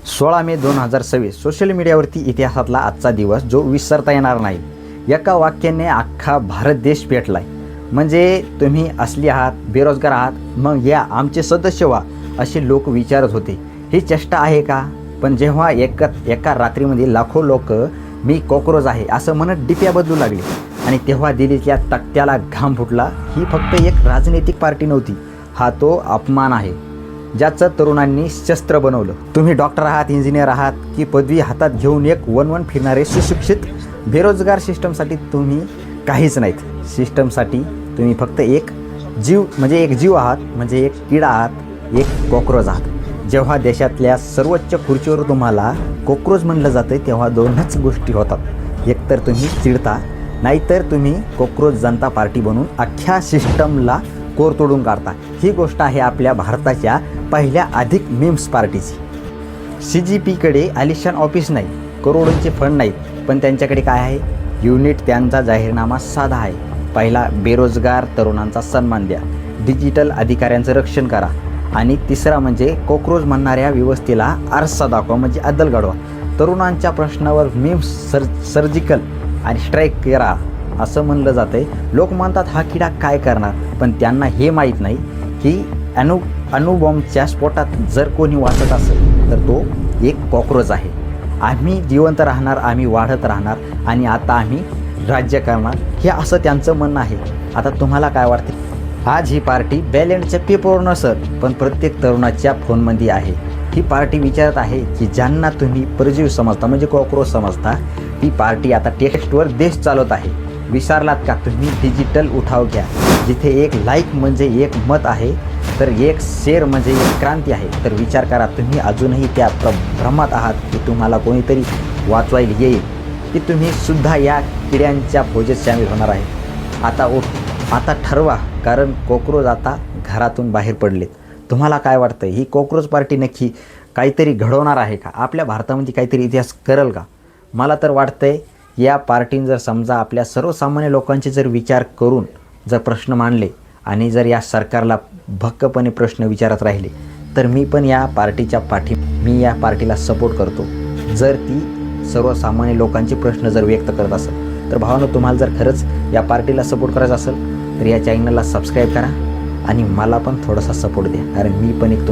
16 मे 2026 social मीडियावरती इतिहासातला आजचा दिवस जो विसरता येणार नाही. एका वाक्याने अख्खा भारत देश पेटलाय. म्हणजे तुम्ही असली आहात, बेरोजगार आहात, मग या आमचे सदस्य व्हा असे लोक विचारत होते. ही चेष्टा आहे का? पण जेव्हा एका रात्रीमध्ये लाखो लोक मी कॉक्रोच आहे असं म्हणत डिप्या बदलू लागले आणि तेव्हा दिल्लीतल्या तख्त्याला घाम फुटला. ही फक्त एक राजनैतिक पार्टी नव्हती, हा तो अपमान आहे ज्याचं तरुणांनी शस्त्र बनवलं. तुम्ही डॉक्टर आहात, इंजिनियर आहात की पदवी हातात घेऊन एक वन फिरणारे सुशिक्षित बेरोजगार सिस्टमसाठी तुम्ही काहीच नाहीत. सिस्टमसाठी तुम्ही फक्त एक जीव आहात, म्हणजे एक किडा आहात, एक कॉक्रोच आहात. जेव्हा देशातल्या सर्वोच्च खुर्चीवर तुम्हाला कॉक्रोच म्हणलं जातं तेव्हा दोनच गोष्टी होतात. एकतर तुम्ही चिडता, नाहीतर तुम्ही कॉक्रोच जनता पार्टी बनून अख्ख्या सिस्टमला कोर तोडून काढता. ही गोष्ट आहे आपल्या भारताच्या पहिल्या अधिक मीम्स पार्टीची. CGPकडे आलिशान ऑफिस नाही, करोडोंचे फंड नाहीत, पण त्यांच्याकडे काय आहे? युनिट. त्यांचा जाहीरनामा साधा आहे. पहिला, बेरोजगार तरुणांचा सन्मान द्या. डिजिटल अधिकाऱ्यांचं रक्षण करा. आणि तिसरा म्हणजे कॉक्रोच म्हणणाऱ्या व्यवस्थेला आरसा दाखवा, म्हणजे अद्दल घडवा. तरुणांच्या प्रश्नावर मीम्स सर्जिकल आणि स्ट्राईक करा असं म्हणलं जातं आहे. लोक म्हणतात हा किडा काय करणार, पण त्यांना हे माहीत नाही की अणुबॉम्बच्या स्फोटात जर कोणी वाचत असेल तर तो एक कॉक्रोच आहे. आम्ही जिवंत राहणार, आम्ही वाढत राहणार आणि आता आम्ही राज्य करणार, हे असं त्यांचं म्हणणं आहे. आता तुम्हाला काय वाटते? आज ही पार्टी बॅलेंडच्या पेपरवर नसत, पण प्रत्येक तरुणाच्या फोनमध्ये आहे. ही पार्टी विचारत आहे की ज्यांना तुम्ही परजीव समजता, म्हणजे कॉक्रोच समजता, ती पार्टी आता टेक्स्टवर देश चालवत आहे. विसरलात का? तुम्ही डिजिटल उठाव घ्या. जिथे एक लाईक म्हणजे एक मत आहे, तर एक शेअर म्हणजे एक क्रांती आहे. तर विचार करा, तुम्ही अजूनही त्या भ्रमात आहात की तुम्हाला कोणीतरी वाचवायला येईल, की तुम्ही सुद्धा या किड्यांच्या फौजेत सामील होणार आहे. आता आता ठरवा, कारण कॉक्रोच आता घरातून बाहेर पडलेत. तुम्हाला काय वाटतं? ही कॉक्रोच पार्टी नक्की काहीतरी घडवणार आहे का? आपल्या भारतामध्ये काहीतरी इतिहास करेल का? मला तर वाटतंय या पार्टीने जर समजा आपल्या सर्वसामान्य लोकांचे जर विचार करून जर प्रश्न मांडले आणि जर या सरकारला भक्कपणे प्रश्न विचारत राहिले, तर मी पण या पार्टीच्या मी या पार्टीला सपोर्ट करतो. जर ती सर्वसामान्य लोकांचे प्रश्न जर व्यक्त करत असेल तर भावांनो, तुम्हाला जर खरंच या पार्टीला सपोर्ट करायचा असेल तर या चॅनलला सबस्क्राईब करा आणि मला पण थोडासा सपोर्ट द्या, कारण मी पण एक